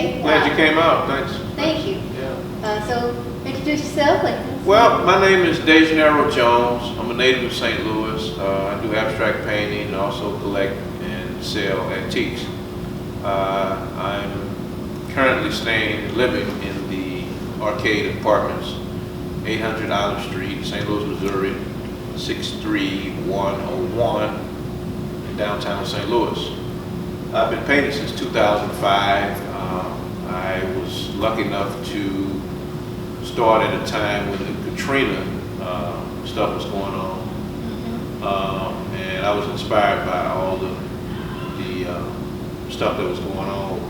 today. Glad you came out. Thanks. Thank you. Yeah. So introduce yourself. Well, my name is Dejanero Jones. I'm a native of St. Louis. I do abstract painting and also collect and sell antiques. I'm currently living in the Arcade Apartments, 800 Island Street, St. Louis, Missouri, 63101 in downtown St. Louis. I've been painting since 2005. I was lucky enough to start at a time when the Katrina stuff was going on, and I was inspired by all the stuff that was going on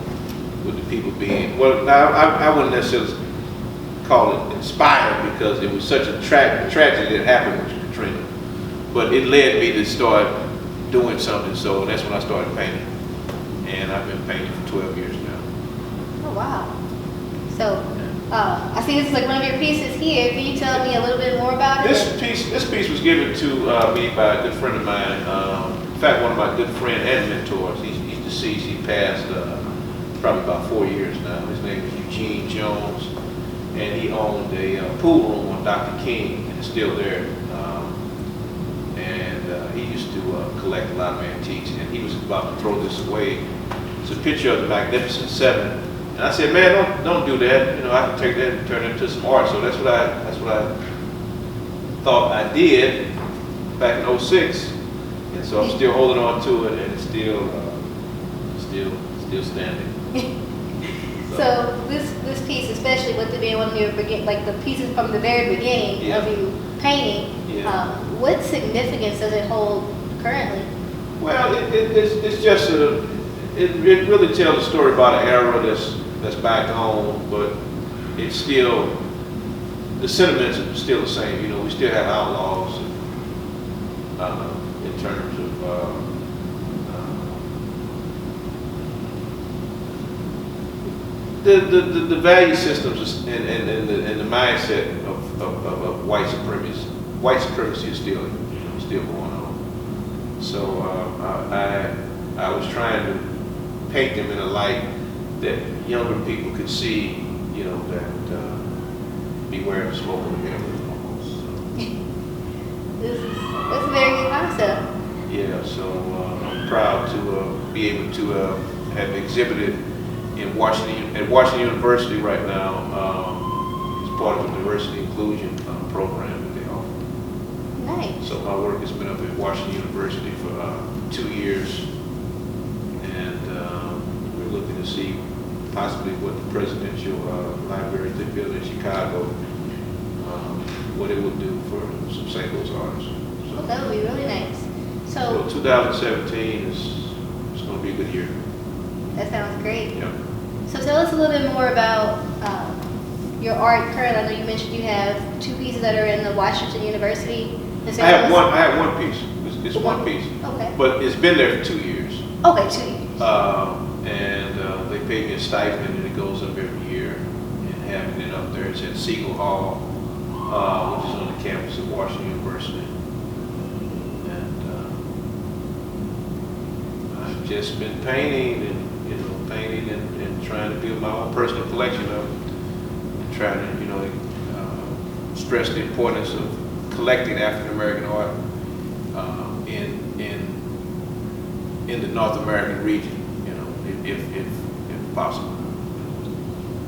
with the people being, well, I wouldn't necessarily call it inspired because it was such a tragedy that happened with Katrina, but it led me to start doing something, so that's when I started painting, and I've been painting for 12 years now. Oh, wow. So, I see this is like one of your pieces here. Can you tell me a little bit more about it? This piece was given to me by a good friend of mine. In fact, one of my good friends and mentors. He's deceased. He passed probably about 4 years now. His name is Eugene Jones, and he owned a pool room on Dr. King, and it's still there. And he used to collect a lot of antiques, and he was about to throw this away. It's a picture of the Magnificent Seven. And I said, man, don't do that. You know, I can take that and turn it into some art. So that's what I thought I did back in '06. And so I'm still holding on to it, and it's still standing. So this piece, especially with it being one of your like the pieces from the very beginning of you painting, what significance does it hold currently? Well, it's just it really tells a story about an era that's back home, but it's still, the sentiments are still the same. You know, we still have outlaws in terms of the value systems and the mindset of white supremacy. White supremacy is still going on. So I was trying to paint them in a light that younger people could see, you know, that beware of smoke and mirrors almost. That's a very good concept. Yeah, so I'm proud to be able to have exhibited at Washington University right now as part of the diversity inclusion program that they offer. Nice. So my work has been up at Washington University for 2 years, and we're looking to see possibly what the presidential library they build in Chicago, what it would do for some St. Louis artists. So, that would be really nice. So 2017 is going to be a good year. That sounds great. Yeah. So tell us a little bit more about your art currently. I know you mentioned you have 2 pieces that are in the Washington University. I have one piece. It's one piece. Okay. But it's been there for 2 years. Okay, 2 years. And they pay me a stipend, and it goes up every year. And having it up there, it's at Siegel Hall, which is on the campus of Washington University. And I've just been painting and trying to build my own personal collection of it, and trying to, you know, stress the importance of collecting African American art in the North American region, you know, if possible.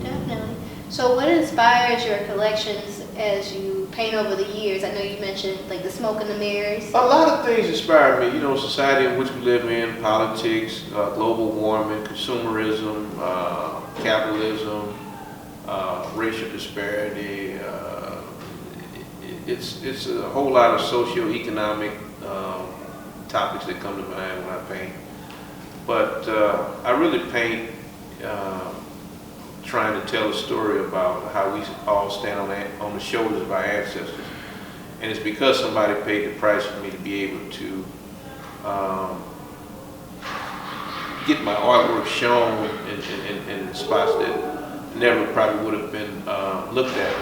Definitely. So what inspires your collections as you paint over the years? I know you mentioned like the smoke and the mirrors. A lot of things inspire me, you know, society in which we live in, politics, global warming, consumerism, capitalism, racial disparity. It's a whole lot of socio-economic topics that come to mind when I paint. But I really paint trying to tell a story about how we all stand on the shoulders of our ancestors. And it's because somebody paid the price for me to be able to get my artwork shown in spots that never probably would have been looked at.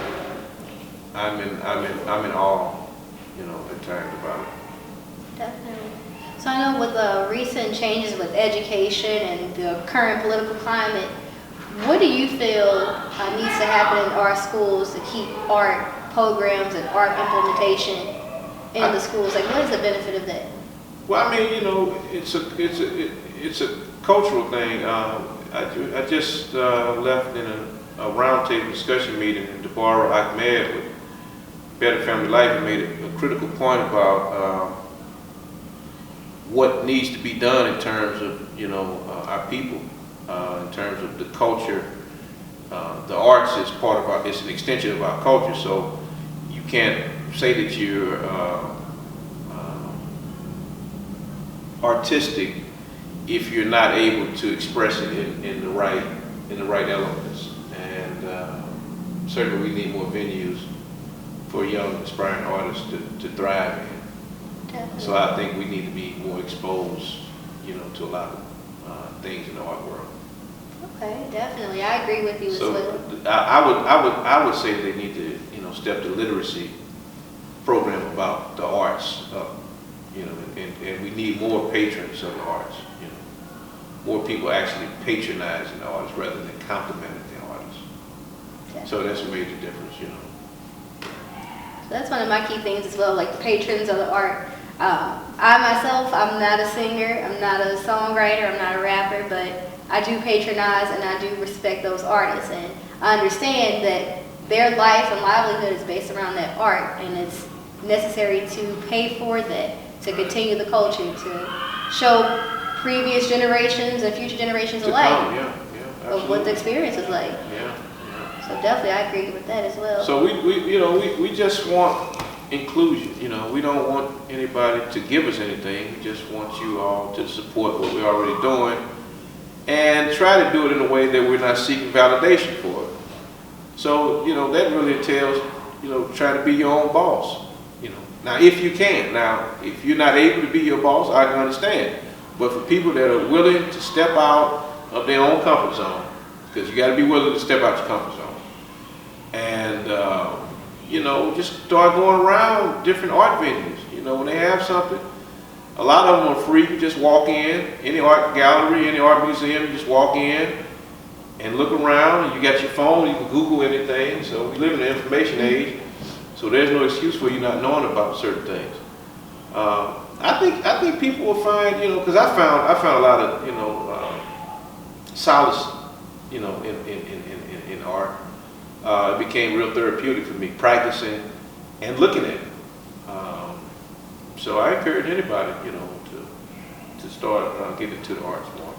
I'm in awe, you know, at times about it. Definitely. So I know with the recent changes with education and the current political climate, what do you feel needs to happen in our schools to keep art programs and art implementation in the schools? Like, what is the benefit of that? Well, I mean, you know, it's a cultural thing. I just left in a roundtable discussion meeting in Deborah Ahmed with Better Family Life and made a critical point about what needs to be done in terms of, you know, our people, in terms of the culture. The arts is part of our, it's an extension of our culture, so you can't say that you're artistic if you're not able to express it in the right elements. And certainly we need more venues for young aspiring artists to thrive in. Definitely. So I think we need to be more exposed, you know, to a lot of things in the art world. Okay, definitely, I agree with you as well. I would say they need to, you know, step the literacy program about the arts up, you know, and we need more patrons of the arts, you know, more people actually patronizing the artists rather than complimenting the artists. Definitely. So that's a major difference, you know. That's one of my key things as well, like patrons of the art. I myself, I'm not a singer, I'm not a songwriter, I'm not a rapper, but I do patronize and I do respect those artists. And I understand that their life and livelihood is based around that art, and it's necessary to pay for that, to continue the culture, to show previous generations and future generations alike of what the experience is like. So definitely, I agree with that as well. So we just want inclusion. You know, we don't want anybody to give us anything. We just want you all to support what we're already doing and try to do it in a way that we're not seeking validation for it. So, you know, that really entails, you know, try to be your own boss. You know, now if you can. Now, if you're not able to be your boss, I can understand. But for people that are willing to step out of their own comfort zone, because you got to be willing to step out your comfort zone. And, you know, just start going around different art venues. You know, when they have something, a lot of them are free. You just walk in, any art gallery, any art museum, you just walk in and look around. And you got your phone, you can Google anything. So we live in the information age, so there's no excuse for you not knowing about certain things. I think people will find, you know, because I found a lot of, you know, solace, you know, in art. It became real therapeutic for me, practicing and looking at it. So I encourage anybody, you know, to start getting into the arts more.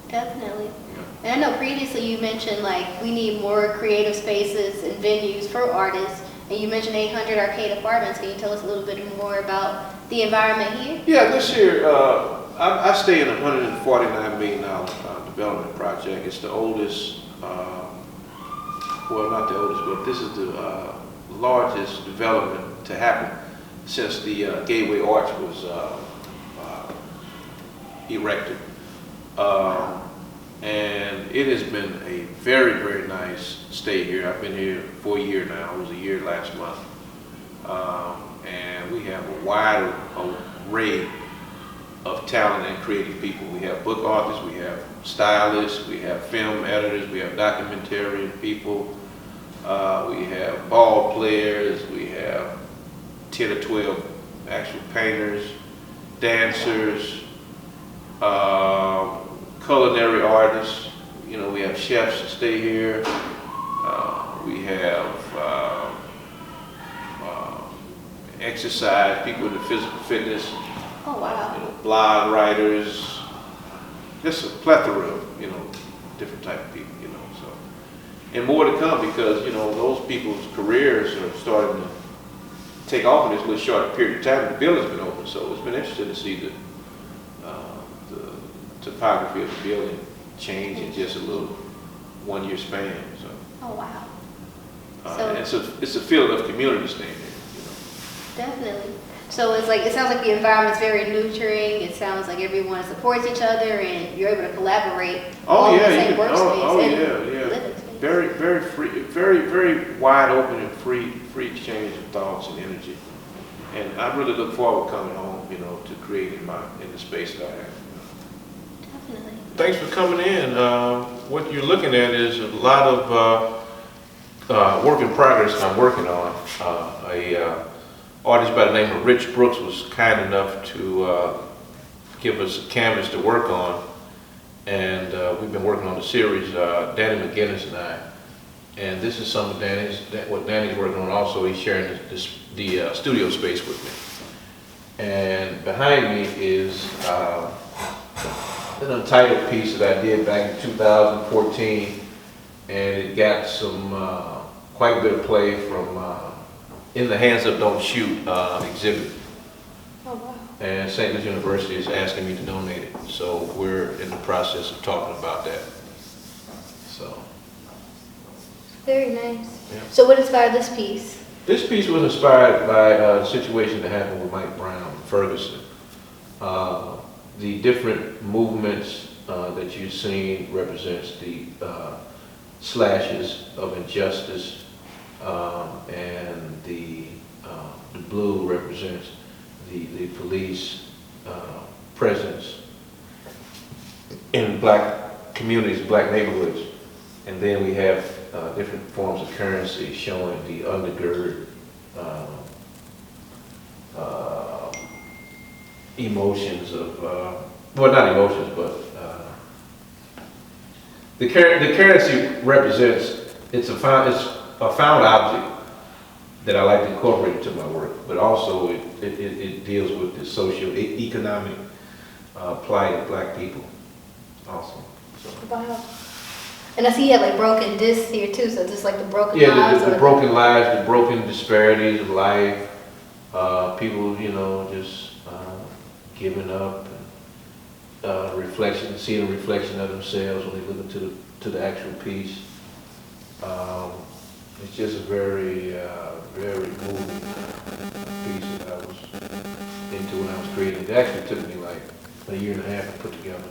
Definitely. Yeah. And I know previously you mentioned like we need more creative spaces and venues for artists, and you mentioned 800 arcade apartments. Can you tell us a little bit more about the environment here? Yeah, this year I stay in a $149 million development project. It's the oldest. Well, not the oldest, but this is the largest development to happen since the Gateway Arch was erected. And it has been a very, very nice stay here. I've been here for a year now. It was a year last month. And we have a wide array of talent and creative people. We have book authors, we have stylists, we have film editors, we have documentarian people, we have ball players, we have 10 or 12 actual painters, dancers, culinary artists. You know, we have chefs that stay here. We have exercise, people in the physical fitness. Oh, wow. You know, blog writers, just a plethora of, you know, different type of people, you know, so. And more to come because, you know, those people's careers are starting to take off in this little short period of time. The building's been open, so it's been interesting to see the topography of the building change in just a little 1 year span, so. Oh, wow. And it's a feeling of community staying there, you know. Definitely. So it's like, it sounds like the environment's very nurturing. It sounds like everyone supports each other and you're able to collaborate Oh, in yeah, the same workspace yeah. living space. Very, very free, very wide open and free exchange of thoughts and energy. And I really look forward to coming home, you know, to create in the space that I have. Definitely. thanks for coming in. What you're looking at is a lot of work in progress that I'm working on. A artist by the name of Rich Brooks was kind enough to give us a canvas to work on, and we've been working on the series, Danny McGinnis and I. And this is some of what Danny's working on. Also, he's sharing the studio space with me. And behind me is an untitled piece that I did back in 2014, and it got some quite a bit of play from In the Hands of Don't Shoot exhibit. Oh, wow. And St. Louis University is asking me to donate it, so we're in the process of talking about that. So. Very nice. Yeah. So what inspired this piece? This piece was inspired by a situation that happened with Mike Brown in Ferguson. The different movements that you've seen represents the slashes of injustice, and the blue represents the police presence in black communities, black neighborhoods. And then we have different forms of currency showing the undergird emotions of, well, not emotions, but the currency represents, it's a found object that I like to incorporate into my work, but also it deals with the socio-economic plight of black people also. So. Wow. And I see you have like broken discs here too, so just like the broken Yeah, lives. the broken lives, the broken disparities of life, people, you know, just giving up, and seeing a reflection of themselves when they look into the actual piece. It's just a very, very moving piece that I was into when I was creating. It actually took me like a year and a half to put together.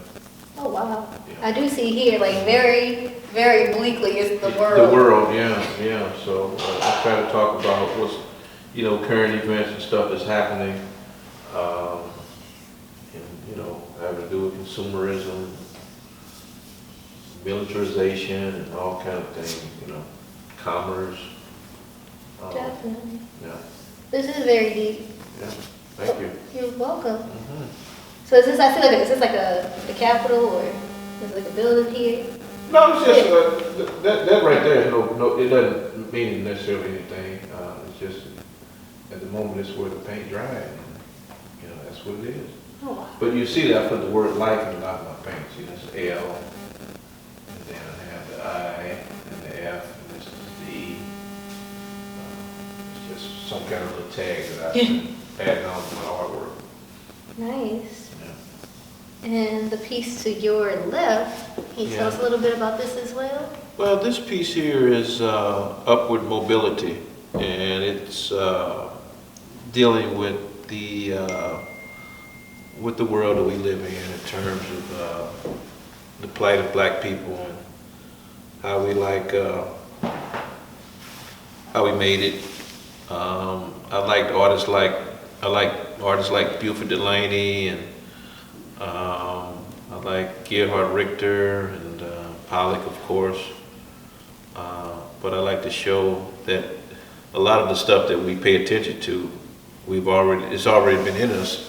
Oh wow. Yeah. I do see here like very, very bleakly is the world. The world, yeah. So I try to talk about what's, you know, current events and stuff that's happening, and, you know, having to do with consumerism, militarization, and all kind of things, you know, commerce. Definitely. Yeah. This is very deep. Yeah. Thank you. You're welcome. Mm-hmm. So is this, I feel like, is this like the Capitol or is it like a building here? No, it's just that right there. No, it doesn't mean necessarily anything. It's just at the moment it's where the paint dried, and you know that's what it is. Oh wow. But you see that I put the word life in a lot of my paint. See, that's L, and then I have the I and the F, and this is the E. It's just some kind of little tag that I add on to my artwork. Nice. Yeah. And the piece to your left, can you tell us a little bit about this as well? Well, this piece here is upward mobility, and it's dealing with the world that we live in terms of the plight of black people and how we how we made it. I like artists like Buford Delaney, and I like Gerhard Richter and Pollock, of course. But I like to show that a lot of the stuff that we pay attention to, it's already been in us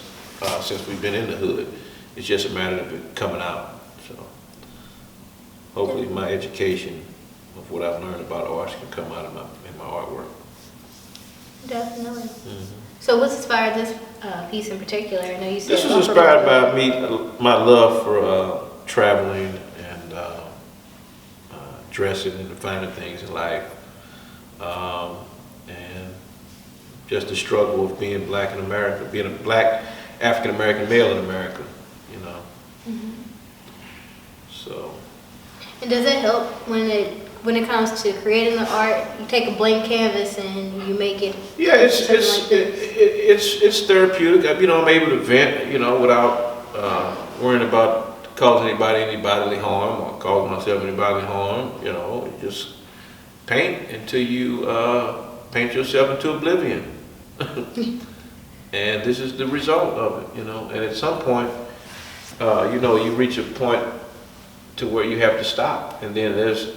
since we've been in the hood. It's just a matter of it coming out. So hopefully my education of what I've learned about arts can come out in my artwork. Definitely. Mm-hmm. So what's inspired this piece in particular? I know you said this was inspired by my love for traveling and dressing and the finer things in life, and just the struggle of being black in America, being a black African American male in America, you know. Mm-hmm. So. And does it help when it comes to creating the art? You take a blank canvas and you make it. Yeah, it's therapeutic. You know, I'm able to vent, you know, without worrying about causing anybody any bodily harm or causing myself any bodily harm. You know, you just paint until you paint yourself into oblivion. And this is the result of it, you know. And at some point, you know, you reach a point to where you have to stop. And then there's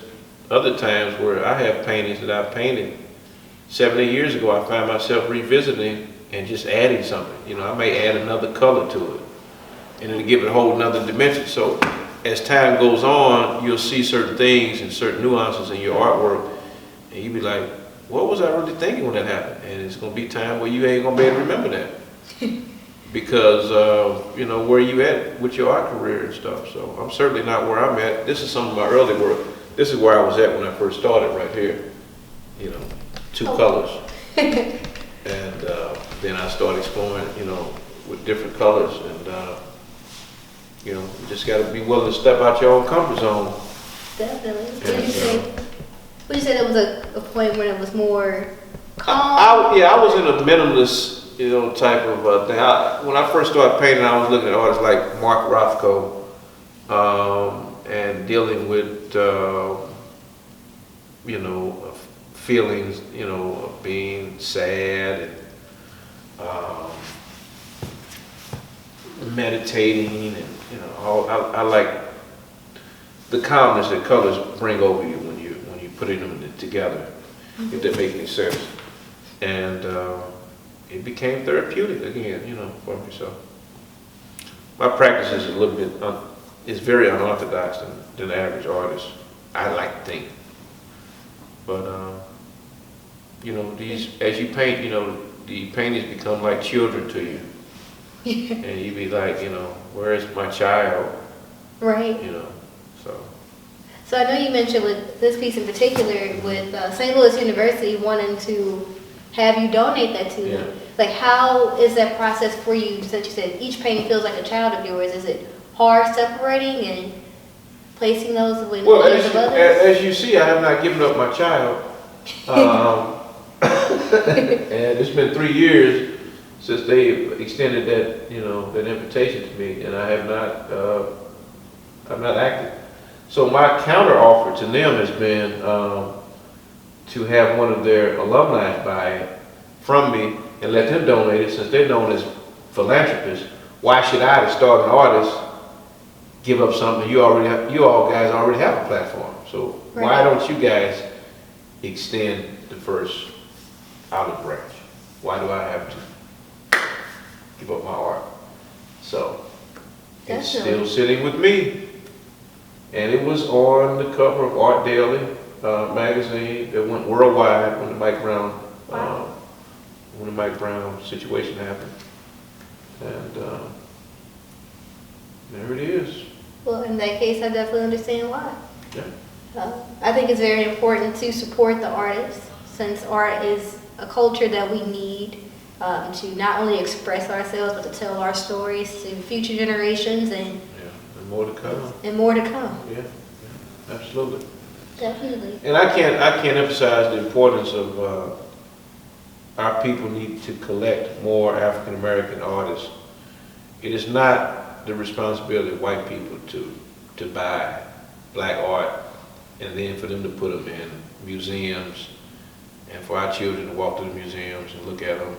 other times where I have paintings that I've painted 7, 8 years ago. I find myself revisiting and just adding something. You know, I may add another color to it, and it'll give it a whole nother dimension. So as time goes on, you'll see certain things and certain nuances in your artwork, and you'll be like, what was I really thinking when that happened? And it's gonna be time where you ain't gonna be able to remember that. Because you know, where you at with your art career and stuff. So I'm certainly not where I'm at. This is some of my early work. This is where I was at when I first started, right here. You know, 2 colors. And then I started exploring, you know, with different colors. And you know, you just got to be willing to step out your own comfort zone. Definitely. Would you say there was a point when it was more calm? Yeah, I was in a minimalist, you know, type of thing. When I first started painting, I was looking at artists like Mark Rothko and dealing with, you know, feelings, you know, of being sad and meditating, and you know, I like the calmness that colors bring over you when you putting them together, if that makes any sense. And it became therapeutic again, you know, for me. So my practice is a little bit, is very unorthodox than the average artist, I like to think. But you know, these, as you paint, you know, the paintings become like children to you. And you be like, you know, where is my child? Right. You know, so. So I know you mentioned with this piece in particular, with St. Louis University wanting to have you donate that to them. Like, how is that process for you? Since you said each painting feels like a child of yours, is it hard separating and placing those in the hands of others? As you see, I have not given up my child. And it's been 3 years since they extended that, you know, that invitation to me, and I have not, I've not acted. So my counter offer to them has been to have one of their alumni buy it from me and let them donate it, since they're known as philanthropists. Why should I, to start an artist, give up something you all guys already have a platform? So why don't you guys extend the first olive branch? Why do I have to give up my art? So it's still sitting with me. And it was on the cover of Art Daily magazine that went worldwide when the Mike Brown situation happened. And there it is. Well, in that case, I definitely understand why. Yeah. I think it's very important to support the artists, since art is a culture that we need to not only express ourselves, but to tell our stories to future generations, and more to come. And more to come. Yeah, absolutely. Definitely. And I can't emphasize the importance of our people need to collect more African American artists. It is not the responsibility of white people to buy black art and then for them to put them in museums, and for our children to walk to the museums and look at them,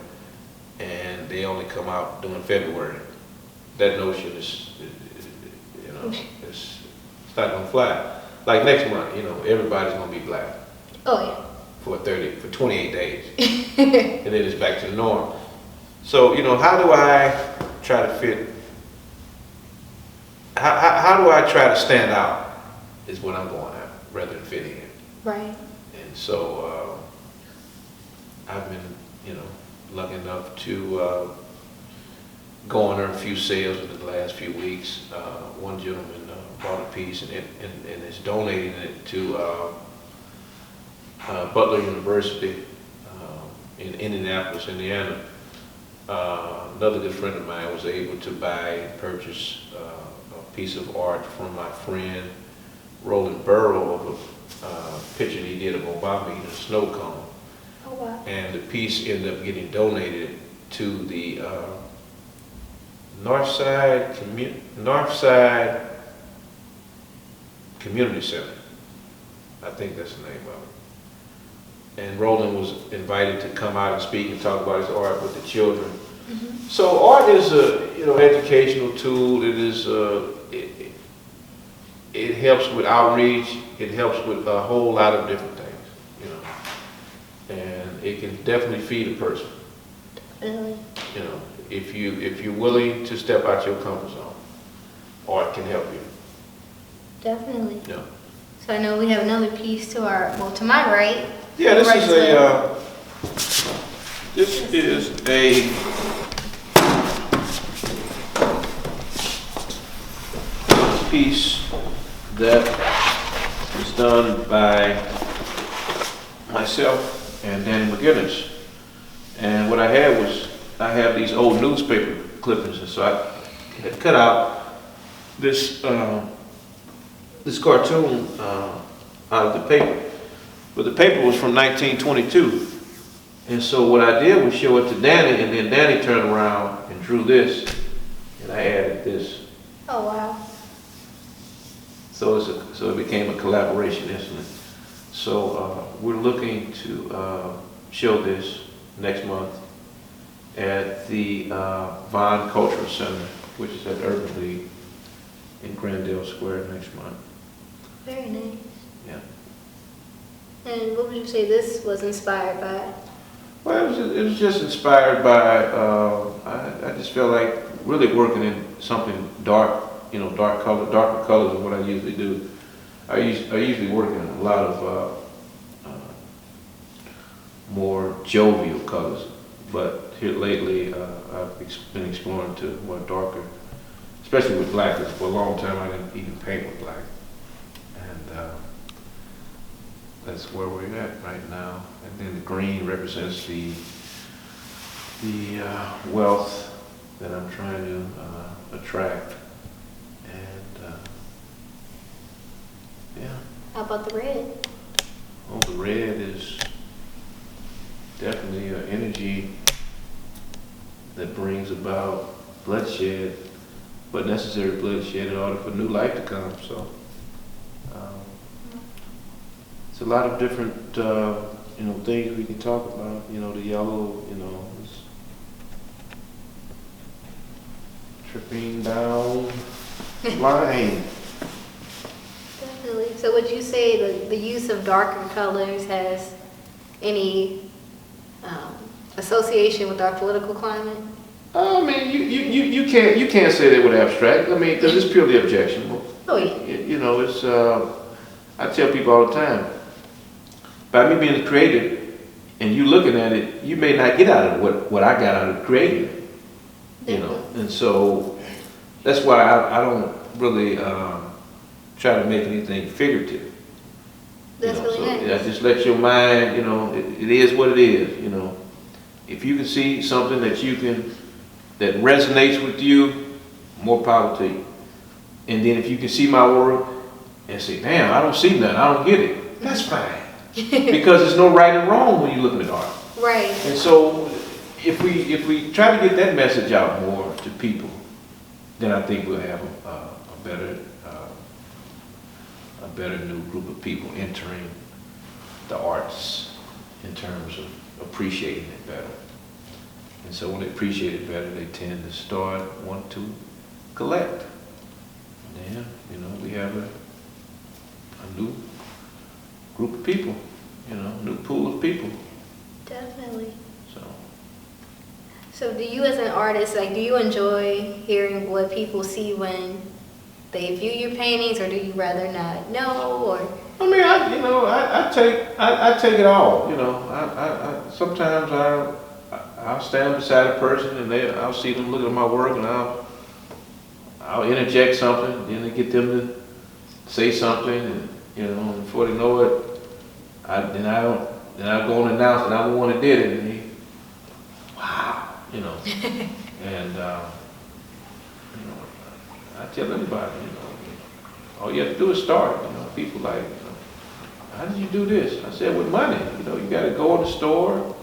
and they only come out during February. That notion is, you know, it's not gonna fly. Like next month, you know, everybody's gonna be black. Oh yeah. For 28 days, and then it's back to the norm. So, you know, how do I try to fit? How do I try to stand out? Is what I'm going at, rather than fit in. Right. And so I've been, you know, lucky enough to go on a few sales in the last few weeks. One gentleman bought a piece and is donating it to Butler University in Indianapolis, Indiana. Another good friend of mine was able to buy and purchase a piece of art from my friend Roland Burrow of a picture he did of Obama eating a snow cone. Oh wow. And the piece ended up getting donated to the Northside Community Center. I think that's the name of it. And Roland was invited to come out and speak and talk about his art with the children. Mm-hmm. So art is a, you know, educational tool. It is it helps with outreach. It helps with a whole lot of different things, you know. And it can definitely feed a person. Really? You know, if you're willing to step out your comfort zone, art can help you. Definitely. Yeah. So I know we have another piece to to my right. Yeah, this Right is a piece that was done by myself and Danny McGinnis. And what I had was, I have these old newspaper clippings, and so I had cut out this this cartoon out of the paper. But the paper was from 1922. And so what I did was show it to Danny, and then Danny turned around and drew this, and I added this. Oh, wow. So it became a collaboration instrument. So we're looking to show this next month at the Vaughn Cultural Center, which is at Urban League in Grandale Square next month. Very nice. Yeah. And what would you say this was inspired by? Well, it was just inspired by, I just felt like really working in something dark, you know, darker colors than what I usually do. I usually work in a lot of more jovial colors, but here lately I've been exploring to more darker, especially with black. For a long time I didn't even paint with black, and that's where we're at right now. And then the green represents the wealth that I'm trying to attract. And yeah. How about the red? Oh, the red is definitely an energy that brings about bloodshed, but necessary bloodshed in order for new life to come. So it's a lot of different you know, things we can talk about. You know, the yellow, you know, is tripping down line. Definitely. So would you say the use of darker colors has any association with our political climate? I mean, you can't say that with abstract. I mean, because it's purely objectionable. Oh yeah. You know, it's I tell people all the time, by me being creative and you looking at it, you may not get out of what I got out of creating. You know, and so that's why I don't really try to make anything figurative. That's you know, really so nice. I just let your mind, you know, it is what it is. You know, if you can see something that resonates with you, more power to you. And then if you can see my work and say, damn, I don't see nothing, I don't get it, that's fine. Because there's no right and wrong when you're looking at art. Right. And so if we try to get that message out more to people, then I think we'll have a better new group of people entering the arts in terms of appreciating it better. And so when they appreciate it better, they tend to start wanting to collect. And then, you know, we have a new group of people, you know, new pool of people. Definitely. So do you as an artist, like, do you enjoy hearing what people see when they view your paintings, or do you rather not know? Or I mean, I take it all. You know, I sometimes I'll stand beside a person and I'll see them looking at my work, and I'll interject something, then I get them to say something, and you know, and before they know it, then I'll go and announce that I'm the one that did it, and he, wow, you know, and you know, I tell everybody, you know, all you have to do is start. You know, people like, you know, how did you do this? I said, with money. You know, you got to go in the store,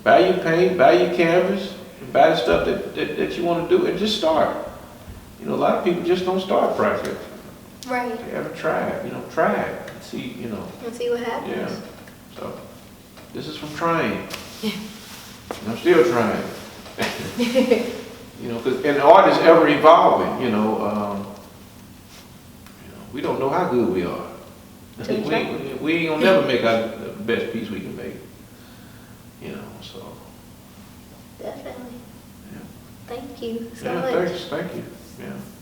buy your paint, buy your canvas, and buy the stuff that you want to do, and just start. You know, a lot of people just don't start projects. right. They haven't tried. You know, try it and see. You know. And see what happens. Yeah. So this is from trying. And I'm still trying. You know, and art is ever evolving. You know, we don't know how good we are. Too We true. ain't gonna never make the best piece we can make, you know, so. Definitely. Yeah. Thank you so Yeah, much. thanks, thank you, yeah.